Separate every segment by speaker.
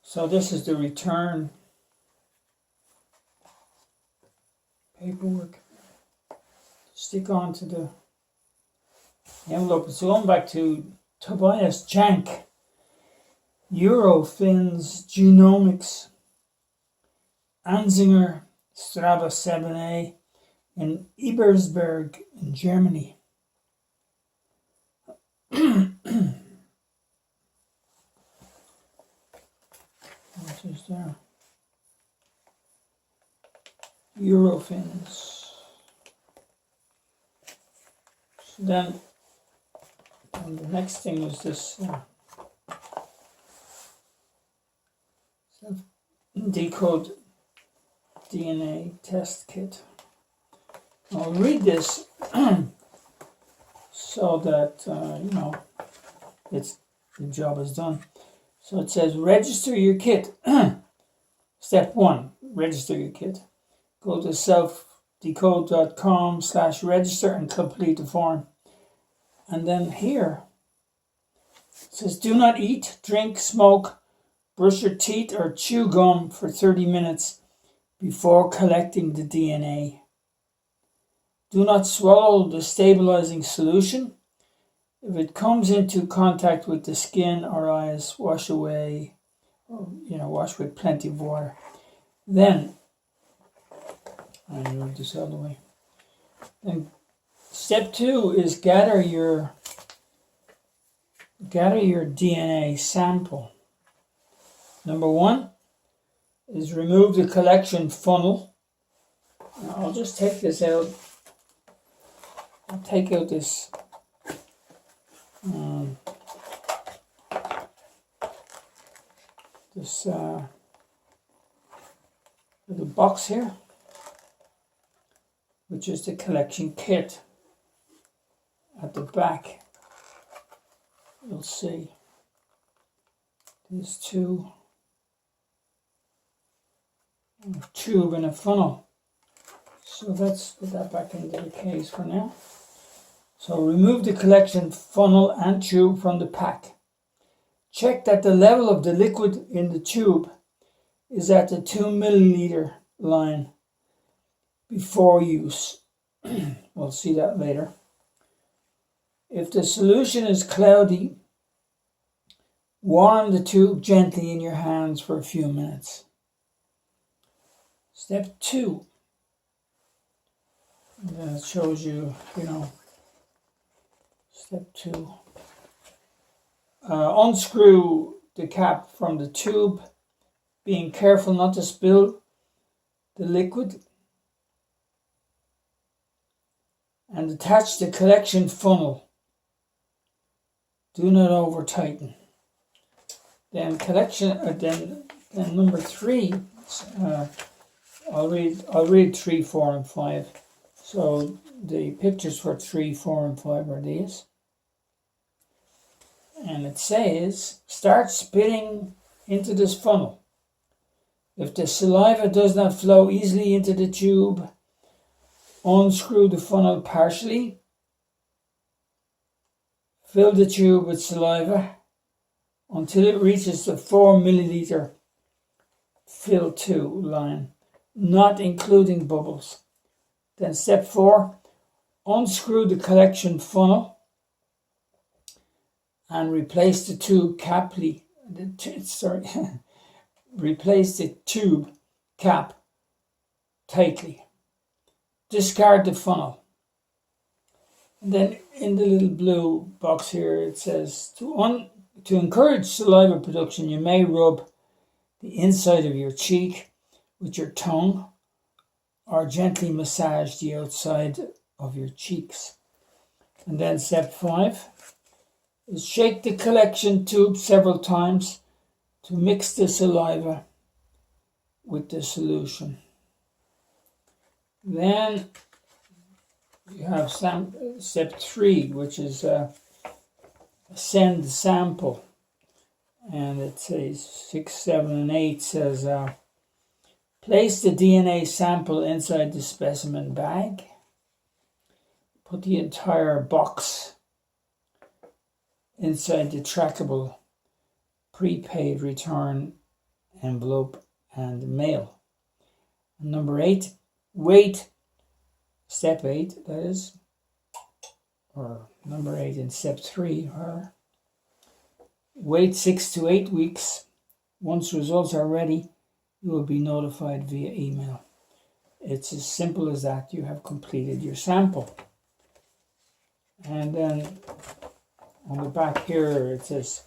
Speaker 1: So this is the return paperwork. Stick onto the envelope. It's going back to Tobias Jank, Eurofins Genomics, Anzinger Straba 7A in Ebersberg in Germany. What is there? Eurofins. So then, and the next thing is this Selfdecode Dna Test Kit. I'll read this so that the job is done. So it says, register your kit. Step 1, register your kit. Go to selfdecode.com/register and complete the form. And then here it says, do not eat, drink, smoke, brush your teeth or chew gum for 30 minutes before collecting the DNA. Do not swallow the stabilizing solution. If it comes into contact with the skin or eyes, wash away, or wash with plenty of water. Then, I move this out of the way. Then, step 2 is gather your DNA sample. Number 1 is remove the collection funnel. Now, I'll just take this out. I'll take out this little box here, which is the collection kit. At the back, you'll see these two, a tube and a funnel. So let's put that back into the case for now. So remove the collection funnel and tube from the pack. Check that the level of the liquid in the tube is at the 2 milliliter line before use. We'll see that later. If the solution is cloudy, warm the tube gently in your hands for a few minutes. Step 2. And then it shows you, step 2. Unscrew the cap from the tube, being careful not to spill the liquid, and attach the collection funnel. Do not over tighten. Then then number 3. I'll read 3, 4, and 5. So the pictures for 3, 4, and 5 are these. And it says, start spitting into this funnel. If the saliva does not flow easily into the tube, unscrew the funnel partially. Fill the tube with saliva until it reaches the 4 milliliter fill to line, not including bubbles. Then step 4, unscrew the collection funnel and replace the tube cap. Replace the tube cap tightly. Discard the funnel. And then in the little blue box here it says, to encourage saliva production, you may rub the inside of your cheek with your tongue or gently massage the outside of your cheeks. And then step 5 is shake the collection tube several times to mix the saliva with the solution. Then you have step 3, which is send sample. And it says 6, 7, and 8 says, place the DNA sample inside the specimen bag. Put the entire box inside the trackable prepaid return envelope and mail. And number 8, wait, step 8 that is, or number 8 in step 3, or wait 6 to 8 weeks. Once results are ready, you will be notified via email. It's as simple as that. You have completed your sample. And then on the back here it says,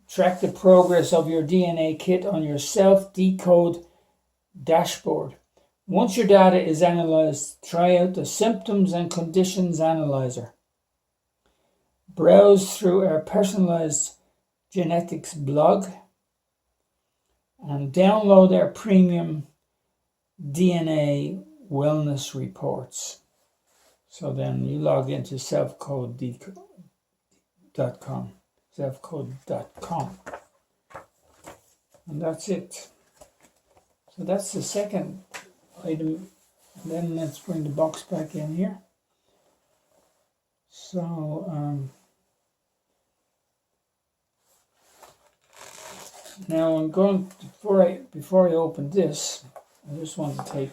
Speaker 1: track the progress of your DNA kit on your Selfdecode dashboard. Once your data is analyzed, try out the Symptoms and Conditions Analyzer. Browse through our personalized genetics blog and download our premium DNA wellness reports. So then you log into selfdecode.com, and that's it. So that's the second item. And then let's bring the box back in here. So now I'm going, before I open this, I just want to take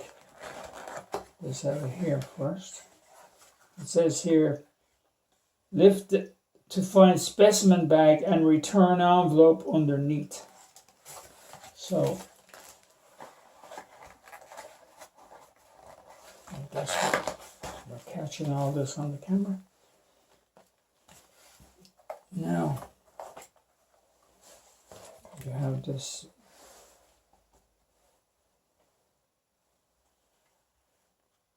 Speaker 1: this out of here first. It says here, lift to find specimen bag and return envelope underneath. So I guess we're catching all this on the camera. Now you have this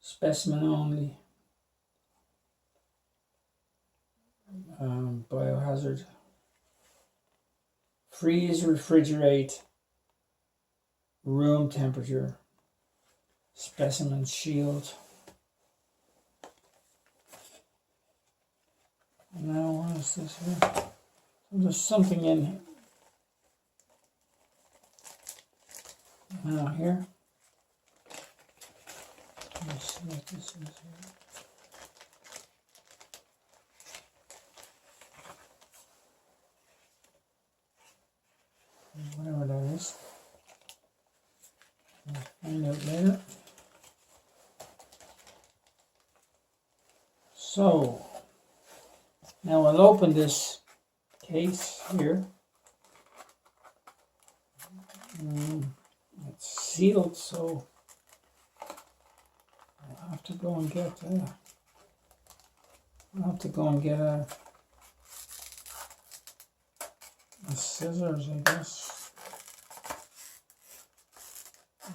Speaker 1: specimen only biohazard, freeze, refrigerate, room temperature, specimen shield. Now what is this here? There's something in here. Now here. Let's see what this is here. Whatever that is. I'll find out later. So now I'll open this case here. It's sealed, so I'll have to go and get a scissors, I guess.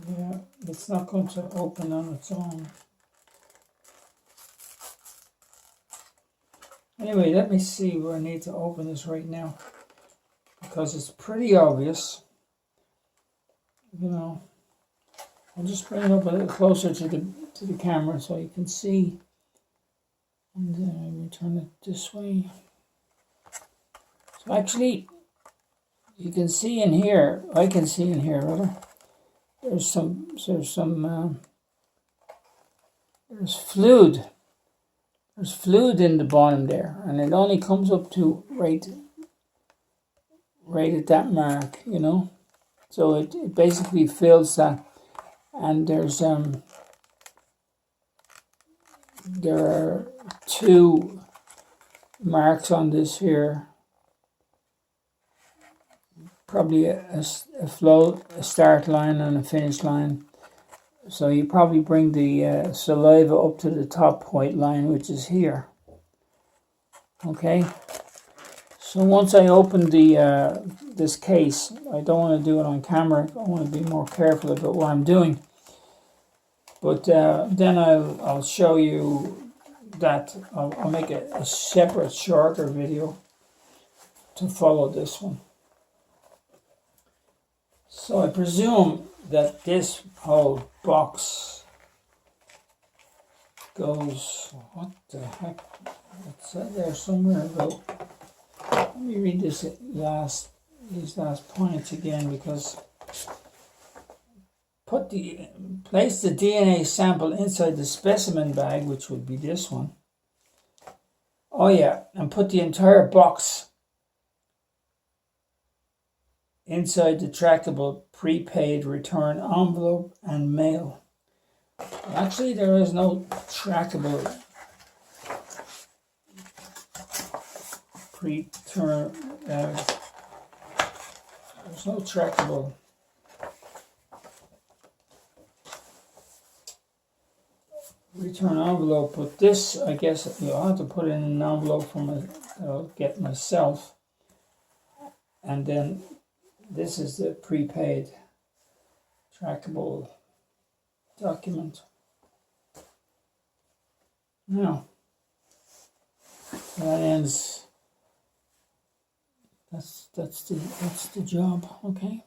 Speaker 1: Yeah, it's not going to open on its own. Anyway, let me see where I need to open this right now, because it's pretty obvious. You know, I'll just bring it up a little closer to the camera so you can see, and then I will turn it this way. So actually, you can see in here. I can see in here, rather. There's fluid. There's fluid in the bottom there, and it only comes up to right at that mark, you know. So it basically fills that, and there's there are 2 marks on this here. Probably a start line and a finish line. So you probably bring the saliva up to the top white line, which is here. Okay. So once I open this case, I don't want to do it on camera. I want to be more careful about what I'm doing. But then I'll show you that. I'll make a separate, shorter video to follow this one. So I presume that this whole box goes, what the heck, it's there somewhere about, let me read these last points again, because place the DNA sample inside the specimen bag, which would be this one. Oh yeah, and put the entire box inside the trackable prepaid return envelope and mail. Actually, there is no trackable return. There's no trackable return envelope, but this, I guess, you'll have to put in an envelope that I'll get myself, and then this is the prepaid trackable document. Now that ends. That's the job. Okay.